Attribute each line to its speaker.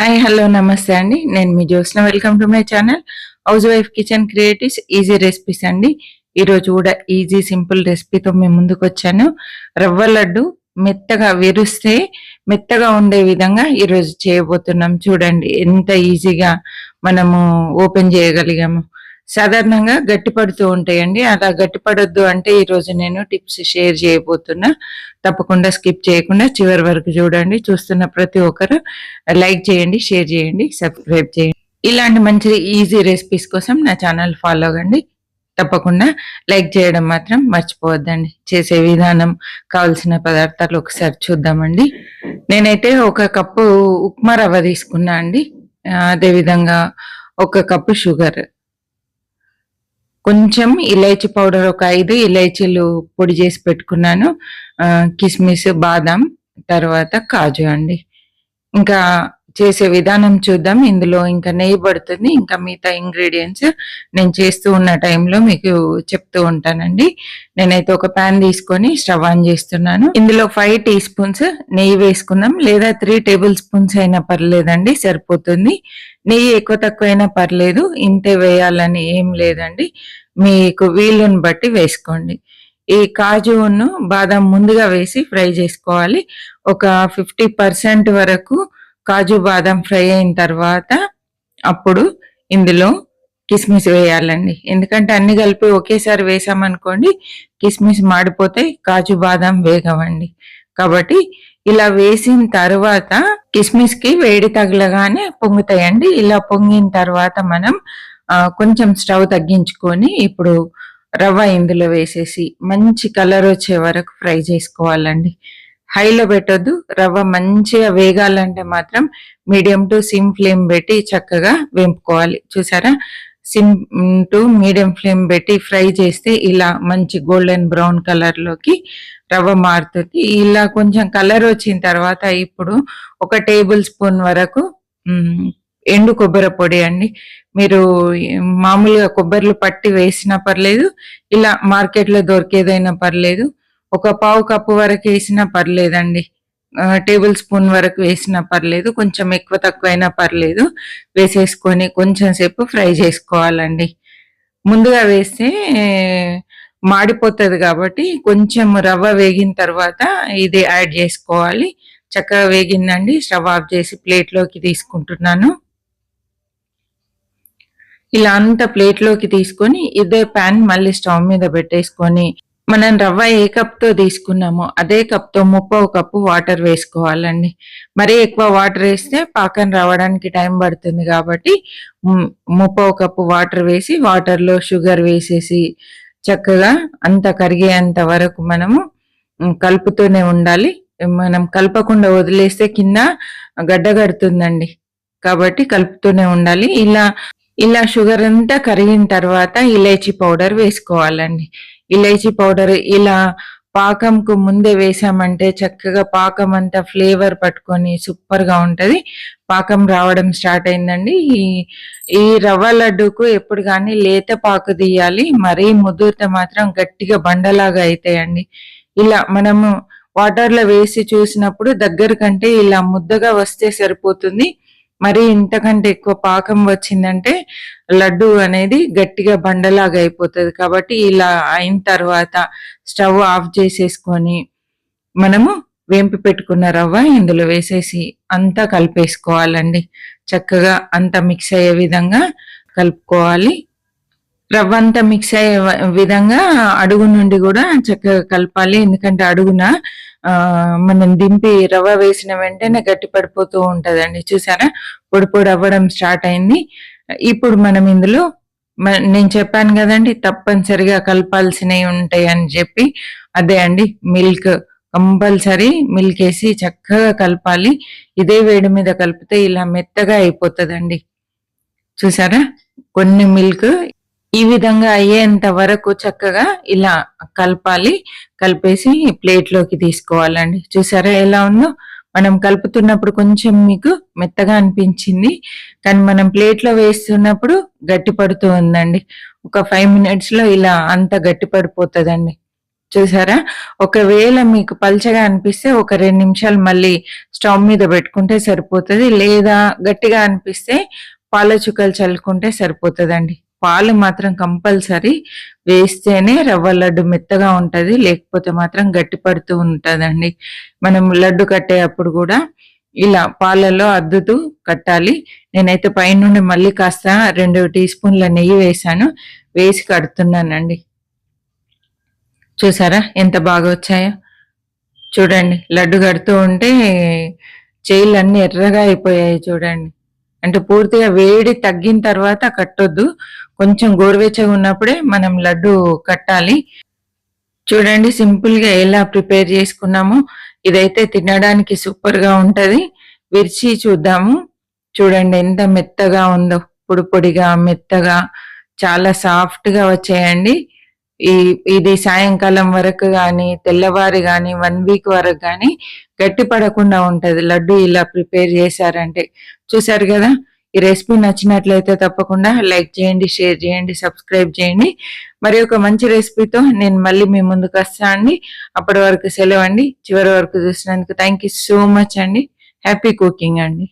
Speaker 1: Hi hello నమస్తే అండి. నేను మీ Jyotsna. Welcome to my channel housewife kitchen creatives easy recipes అండి. ఈరోజు కూడా ఈజీ సింపుల్ రెసిపీతో మేము ముందుకు వచ్చాను. రవ్వ లడ్డు మెత్తగా విరుస్తే మెత్తగా ఉండే విధంగా ఈరోజు చేయబోతున్నాం. చూడండి ఎంత ఈజీగా మనము ఓపెన్ చేయగలిగాము. సాధారణంగా గట్టిపడుతూ ఉంటాయండి. అలా గట్టిపడొద్దు అంటే ఈరోజు నేను టిప్స్ షేర్ చేయబోతున్నా. తప్పకుండా స్కిప్ చేయకుండా చివరి వరకు చూడండి. చూస్తున్న ప్రతి ఒక్కరు లైక్ చేయండి, షేర్ చేయండి, సబ్స్క్రైబ్ చేయండి. ఇలాంటి మంచి ఈజీ రెసిపీస్ కోసం నా ఛానల్ ఫాలో అవ్వండి. తప్పకుండా లైక్ చేయడం మాత్రం మర్చిపోవద్దండి. చేసే విధానం, కావాల్సిన పదార్థాలు ఒకసారి చూద్దామండి. నేనైతే ఒక కప్పు ఉప్మా రవ్వ తీసుకున్నా అండి. అదేవిధంగా ఒక కప్పు షుగర్, కొంచెం ఇలైచి పౌడర్, ఒక 5 ఇలైచీలు పొడి చేసి పెట్టుకున్నాను, కిస్మిస్, బాదాం, తర్వాత కాజు అండి. ఇంకా చేసే విధానం చూద్దాం. ఇందులో ఇంకా నెయ్యి పడుతుంది. ఇంకా మిగతా ఇంగ్రీడియంట్స్ నేను చేస్తూ ఉన్న టైంలో మీకు చెప్తూ ఉంటానండి. నేనైతే ఒక ప్యాన్ తీసుకొని స్టవ్ ఆన్ చేస్తున్నాను. ఇందులో 5 టీ స్పూన్స్ నెయ్యి వేసుకుందాం, లేదా 3 టేబుల్ స్పూన్స్ అయినా పర్లేదండి, సరిపోతుంది. నెయ్యి ఎక్కువ తక్కువ అయినా పర్లేదు, ఇంతే వేయాలని ఏం లేదండి, మీకు వీలుని బట్టి వేసుకోండి. ఈ కాజును బాదం ముందుగా వేసి ఫ్రై చేసుకోవాలి. ఒక 50% వరకు కాజు బాదం ఫ్రై అయిన తర్వాత అప్పుడు ఇందులో కిస్మిస్ వేయాలండి. ఎందుకంటే అన్ని కలిపి ఒకేసారి వేసామనుకోండి కిస్మిస్ మాడిపోతాయి, కాజు బాదం వేగవండి. కాబట్టి ఇలా వేసిన తర్వాత కిస్మిస్ కి వేడి తగలగానే పొంగుతాయండి. ఇలా పొంగిన తర్వాత మనం కొంచెం స్టవ్ తగ్గించుకొని ఇప్పుడు రవ్వ ఇందులో వేసేసి మంచి కలర్ వచ్చే వరకు ఫ్రై చేసుకోవాలండి. హైలో పెట్టొద్దు. రవ్వ మంచిగా వేగాలంటే మాత్రం మీడియం టు సిమ్ ఫ్లేమ్ పెట్టి చక్కగా వేపుకోవాలి. చూసారా, సిమ్ టు మీడియం ఫ్లేమ్ పెట్టి ఫ్రై చేస్తే ఇలా మంచి గోల్డెన్ బ్రౌన్ కలర్ లోకి రవ్వ మారుతుంది. ఇలా కొంచెం కలర్ వచ్చిన తర్వాత ఇప్పుడు ఒక టేబుల్ స్పూన్ వరకు ఎండు కొబ్బరి పొడి అండి. మీరు మామూలుగా కొబ్బరిలు పట్టి వేసినా పర్లేదు, ఇలా మార్కెట్లో దొరికేదైనా పర్లేదు. ఒక పావు కప్పు వరకు వేసినా పర్లేదండి, టేబుల్ స్పూన్ వరకు వేసినా పర్లేదు, కొంచెం ఎక్కువ తక్కువ అయినా పర్లేదు. వేసేసుకొని కొంచెం సేపు ఫ్రై చేసుకోవాలండి. ముందుగా వేస్తే మాడిపోతుంది కాబట్టి కొంచెం రవ్వ వేగిన తర్వాత ఇది యాడ్ చేసుకోవాలి. చక్కగా వేగిందండి. స్టవ్ ఆఫ్ చేసి ప్లేట్లోకి తీసుకుంటున్నాను. ఇలా అంతా ప్లేట్లోకి తీసుకొని ఇదే ప్యాన్ మళ్ళీ స్టవ్ మీద పెట్టేసుకొని మనం రవ్వ ఏ కప్తో తీసుకున్నామో అదే కప్తో 3/4 కప్పు వాటర్ వేసుకోవాలండి. మరీ ఎక్కువ వాటర్ వేస్తే పాకం రావడానికి టైం పడుతుంది కాబట్టి 3/4 కప్పు వాటర్ వేసి వాటర్లో షుగర్ వేసేసి చక్కగా అంత కరిగేంత వరకు మనము కలుపుతూనే ఉండాలి. మనం కలపకుండా వదిలేస్తే కింద గడ్డ కడుతుందండి, కాబట్టి కలుపుతూనే ఉండాలి. ఇలా షుగర్ అంతా కరిగిన తర్వాత ఇలైచీ పౌడర్ వేసుకోవాలండి. ఇలైచీ పౌడర్ ఇలా పాకంకు ముందే వేసామంటే చక్కగా పాకం అంతా ఫ్లేవర్ పట్టుకొని సూపర్ గా ఉంటది. పాకం రావడం స్టార్ట్ అయిందండి. ఈ రవ్వ లడ్డూకు ఎప్పుడు కానీ లేత పాకు తీయాలి, మరీ ముదిరితే మాత్రం గట్టిగా బండలాగా అవుతాయండి. ఇలా మనము వాటర్ లో వేసి చూసినప్పుడు దగ్గర కంటే ఇలా ముద్దగా వస్తే సరిపోతుంది. మరి ఇంతకంటే ఎక్కువ పాకం వచ్చిందంటే లడ్డు అనేది గట్టిగా బండలాగా అయిపోతుంది. కాబట్టి ఇలా అయిన తర్వాత స్టవ్ ఆఫ్ చేసేసుకొని మనము వేంపి పెట్టుకున్న రవ్వ ఇందులో వేసేసి అంతా కలిపేసుకోవాలండి. చక్కగా అంతా మిక్స్ అయ్యే విధంగా కలుపుకోవాలి. రవ్వ అంతా మిక్స్ అయ్యే విధంగా అడుగు నుండి కూడా చక్కగా కలపాలి. ఎందుకంటే అడుగున మనం దింపి రవ్వ వేసిన వెంటనే గట్టి పడిపోతూ ఉంటదండి. చూసారా, పొడి పొడి అవ్వడం స్టార్ట్ అయింది. ఇప్పుడు మనం ఇందులో నేను చెప్పాను కదండి తప్పనిసరిగా కలపాల్సినవి ఉంటాయి అని చెప్పి, అదే అండి మిల్క్. కంపల్సరీ మిల్క్ వేసి చక్కగా కలపాలి. ఇదే వేడి మీద కలిపితే ఇలా మెత్తగా అయిపోతుందండి. చూసారా, కొన్ని మిల్క్ ఈ విధంగా అయ్యేంత వరకు చక్కగా ఇలా కలపాలి. కలిపేసి ప్లేట్లోకి తీసుకోవాలండి. చూసారా ఎలా ఉందో. మనం కలుపుతున్నప్పుడు కొంచెం మీకు మెత్తగా అనిపించింది, కానీ మనం ప్లేట్లో వేస్తున్నప్పుడు గట్టి పడుతూ ఉందండి. ఒక 5 minutes లో ఇలా అంత గట్టి పడిపోతుందండి. చూసారా? ఒకవేళ మీకు పల్చగా అనిపిస్తే ఒక 2 నిమిషాలు మళ్ళీ స్టవ్ మీద పెట్టుకుంటే సరిపోతది. లేదా గట్టిగా అనిపిస్తే పాల చుక్కలు చల్లుకుంటే సరిపోతదండి. పాలు మాత్రం కంపల్సరీ వేస్తేనే రవ్వ లడ్డు మెత్తగా ఉంటది. లేకపోతే మాత్రం గట్టి పడుతూ ఉంటదండి. మనం లడ్డు కట్టేటప్పుడు కూడా ఇలా పాలలో అద్దుతూ కట్టాలి. నేనైతే పైనుండి మళ్ళీ కాస్త 2 టీ స్పూన్ల నెయ్యి వేశాను. వేసి కడుతున్నానండి. చూసారా ఎంత బాగా వచ్చాయో? చూడండి లడ్డు కడుతూ ఉంటే చేయిలన్నీ ఎర్రగా అయిపోయాయి చూడండి. అంటే పూర్తిగా వేడి తగ్గిన తర్వాత కట్టొద్దు. కొంచెం గోరువెచ్చగా ఉన్నప్పుడే మనం లడ్డు కట్టాలి. చూడండి సింపుల్‌గా ఎలా ప్రిపేర్ చేసుకున్నామో. ఇదైతే తినడానికి సూపర్‌గా ఉంటది. విరిచి చూద్దాము. చూడండి ఎంత మెత్తగా ఉందో. పొడి పొడిగా, మెత్తగా చాలా సాఫ్ట్‌గా వచ్చాయండి. ఇది సాయంకాలం వరకు గాని, తెల్లవారి గాని, 1 వీక్ వరకు గాని గట్టి పడకుండా ఉంటది. లడ్డు ఇలా ప్రిపేర్ చేశారంటే. చూసారు గదా! ఈ రెసిపీ నచ్చినట్లయితే తప్పకుండా లైక్ చేయండి, షేర్ చేయండి, సబ్స్క్రైబ్ చేయండి. మరి ఒక మంచి రెసిపీతో నేను మళ్ళీ మీ ముందుకొస్తా అండి. అప్పటి వరకు సెలవండి. చివరి వరకు చూసినందుకు థాంక్ యూ సో మచ్ అండి. హ్యాపీ కుకింగ్ అండి.